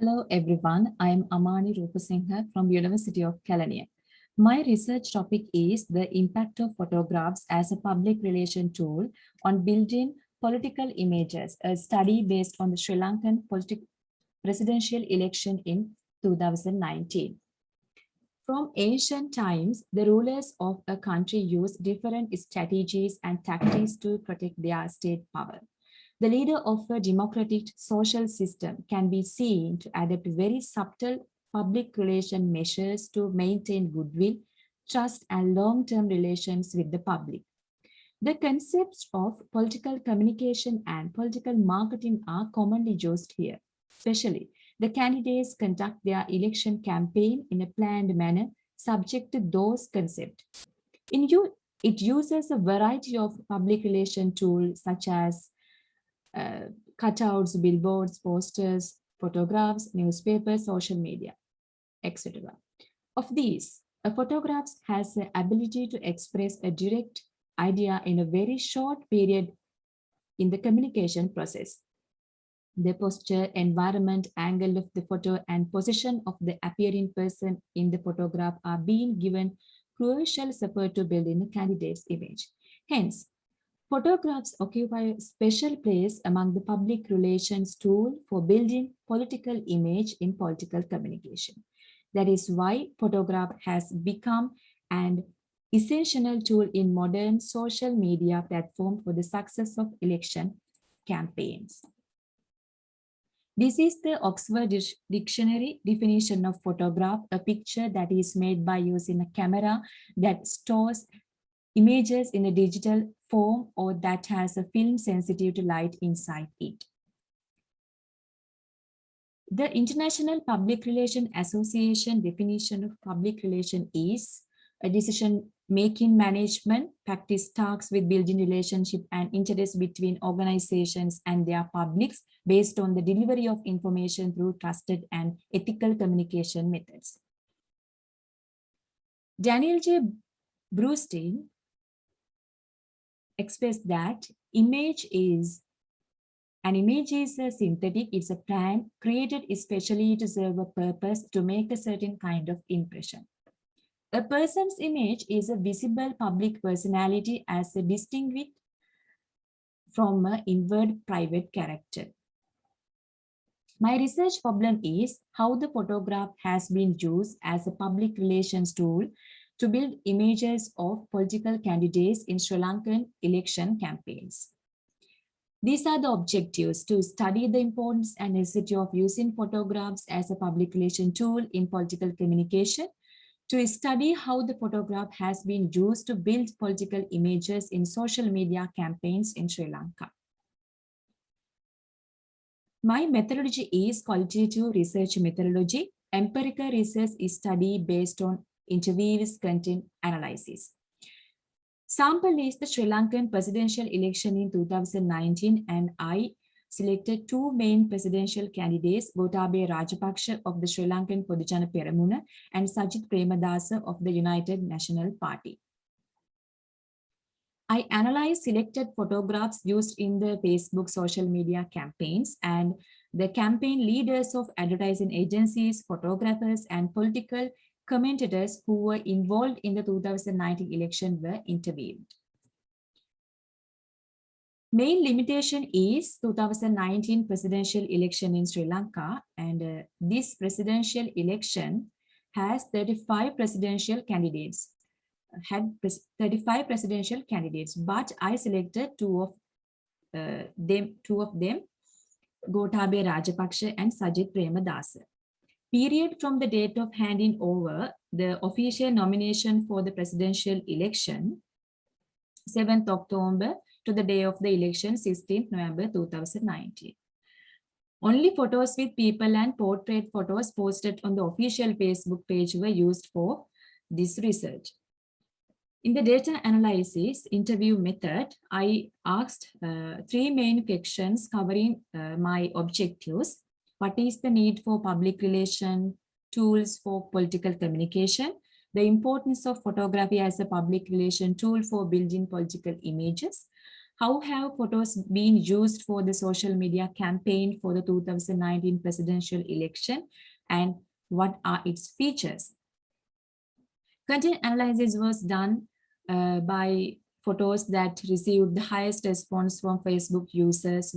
Hello everyone, I am Amani Rupasinghe from University of Kelaniya. My research topic is the impact of photographs as a public relation tool on building political images, a study based on the Sri Lankan presidential election in 2019. From ancient times, the rulers of a country used different strategies and tactics to protect their state power. The leader of a democratic social system can be seen to adopt very subtle public relation measures to maintain goodwill, trust, and long-term relations with the public. The concepts of political communication and political marketing are commonly used here. Especially, the candidates conduct their election campaign in a planned manner subject to those concepts. It uses a variety of public relation tools such as cutouts, billboards, posters, photographs, newspapers, social media, etc. Of these, a photograph has the ability to express a direct idea in a very short period in the communication process. The posture, environment, angle of the photo, and position of the appearing person in the photograph are being given crucial support to build in a candidate's image. Hence, photographs occupy a special place among the public relations tool for building political image in political communication. That is why photograph has become an essential tool in modern social media platform for the success of election campaigns. This is the Oxford Dictionary definition of photograph, a picture that is made by using a camera that stores images in a digital form or that has a film sensitive to light inside it. The International Public Relation Association definition of public relation is a decision-making management practice talks with building relationship and interest between organizations and their publics based on the delivery of information through trusted and ethical communication methods. Daniel J. Brustein expressed that an image is a synthetic, it's a plan created especially to serve a purpose to make a certain kind of impression. A person's image is a visible public personality as a distinguished from an inward private character. My research problem is how the photograph has been used as a public relations tool to build images of political candidates in Sri Lankan election campaigns. These are the objectives: to study the importance and necessity of using photographs as a public relation tool in political communication, to study how the photograph has been used to build political images in social media campaigns in Sri Lanka. My methodology is qualitative research methodology. Empirical research is study based on interviews, content analysis. Sample is the Sri Lankan presidential election in 2019, and I selected two main presidential candidates, Gotabaya Rajapaksa of the Sri Lankan Podujana Peramuna and Sajith Premadasa of the United National Party. I analyzed selected photographs used in the Facebook social media campaigns, and the campaign leaders of advertising agencies, photographers, and political commentators who were involved in the 2019 election were interviewed. Main limitation is 2019 presidential election in Sri Lanka, and this presidential election has 35 presidential candidates. Had 35 presidential candidates, but I selected two of them, Gotabaya Rajapaksa and Sajith Premadasa. Period from the date of handing over the official nomination for the presidential election, 7th October, to the day of the election, 16th November 2019. Only photos with people and portrait photos posted on the official Facebook page were used for this research. In the data analysis interview method, I asked three main questions covering my objectives. What is the need for public relation tools for political communication? The importance of photography as a public relation tool for building political images. How have photos been used for the social media campaign for the 2019 presidential election, and what are its features? Content analysis was done by photos that received the highest response from Facebook users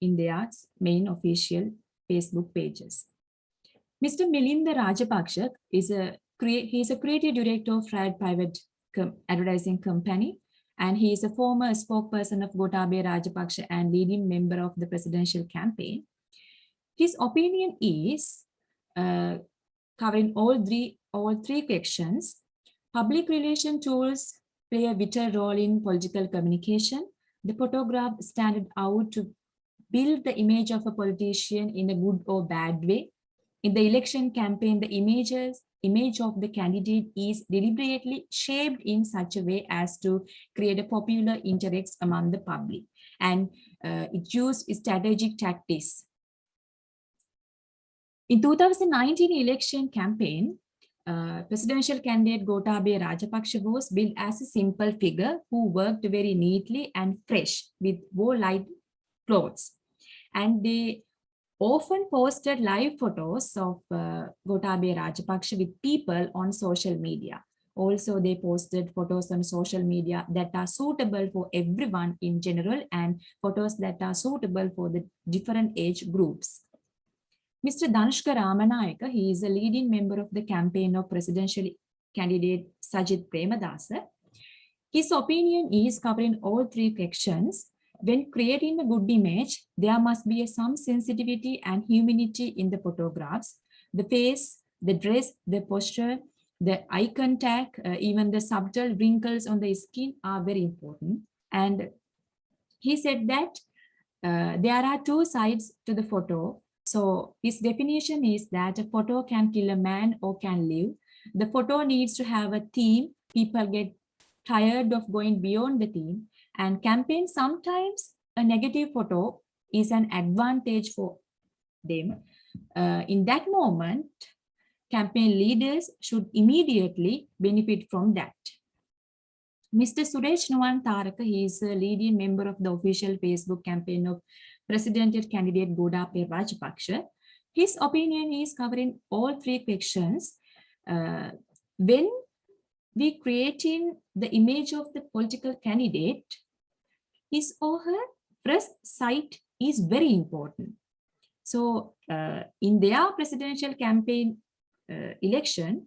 in their main official Facebook pages. Mr. Milinda Rajapaksa is he is a creative director of Rad Private Advertising Company, and he is a former spokesperson of Gotabaya Rajapaksa and leading member of the presidential campaign. His opinion is covering all three questions. Public relation tools play a vital role in political communication. The photograph stand out to build the image of a politician in a good or bad way. In the election campaign, the image of the candidate is deliberately shaped in such a way as to create a popular interest among the public, and it used strategic tactics. In 2019 election campaign, presidential candidate Gotabaya Rajapaksa was built as a simple figure who worked very neatly and fresh with wore light clothes. And they often posted live photos of Gotabaya Rajapaksa with people on social media. Also, they posted photos on social media that are suitable for everyone in general and photos that are suitable for the different age groups. Mr. Dhanushka Ramanayaka, he is a leading member of the campaign of presidential candidate Sajith Premadasa. His opinion is covering all three sections. When creating a good image, there must be some sensitivity and humanity in the photographs. The face, the dress, the posture, the eye contact, even the subtle wrinkles on the skin are very important. And he said that there are two sides to the photo. So his definition is that a photo can kill a man or can live. The photo needs to have a theme. People get tired of going beyond the theme, and campaign sometimes a negative photo is an advantage for them. In that moment, campaign leaders should immediately benefit from that. Mr. Suresh Nuwan Taraka, he is a leading member of the official Facebook campaign of presidential candidate Gotabaya Rajapaksa. His opinion is covering all three questions. When we creating the image of the political candidate, his or her first sight is very important. So in their presidential campaign election,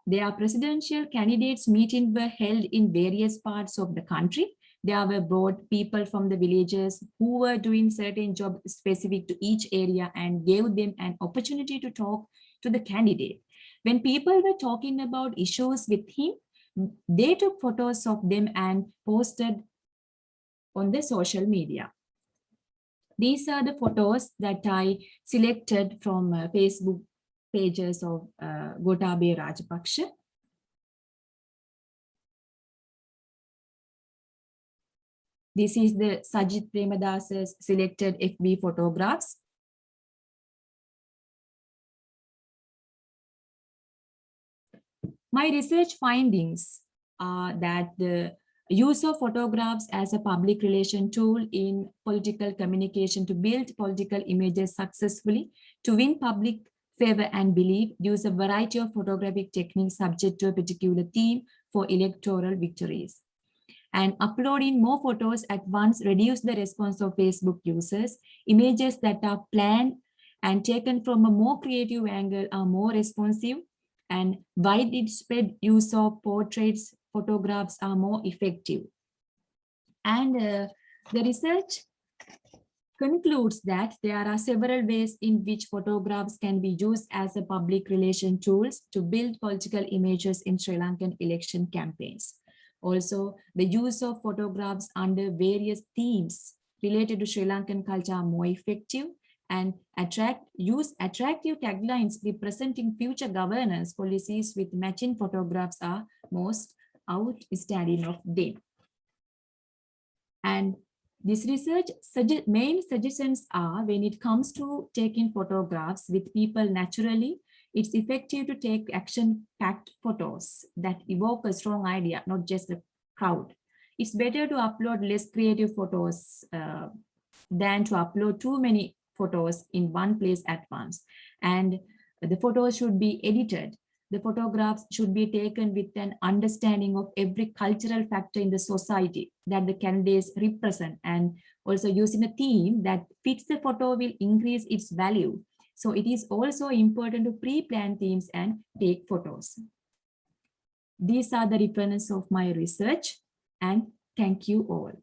their presidential candidates meetings were held in various parts of the country. There were brought people from the villages who were doing certain jobs specific to each area and gave them an opportunity to talk to the candidate. When people were talking about issues with him, they took photos of them and posted on the social media. These are the photos that I selected from Facebook pages of Gotabaya Rajapaksa. This is the Sajith Premadasa's selected FB photographs. My research findings are that the use of photographs as a public relation tool in political communication to build political images successfully, to win public favor and belief, use a variety of photographic techniques subject to a particular theme for electoral victories. And uploading more photos at once reduce the response of Facebook users. Images that are planned and taken from a more creative angle are more responsive, and widespread use of portraits photographs are more effective. And the research concludes that there are several ways in which photographs can be used as a public relation tools to build political images in Sri Lankan election campaigns. Also, the use of photographs under various themes related to Sri Lankan culture are more effective, and use attractive taglines representing future governance policies with matching photographs are most outstanding of them. And this research main suggestions are, when it comes to taking photographs with people naturally, It's effective to take action-packed photos that evoke a strong idea, not just a crowd. It's better to upload less creative photos than to upload too many photos in one place at once. And the photos should be edited. The photographs should be taken with an understanding of every cultural factor in the society that the candidates represent, and also using a theme that fits the photo will increase its value. So it is also important to pre-plan themes and take photos. These are the references of my research, and thank you all.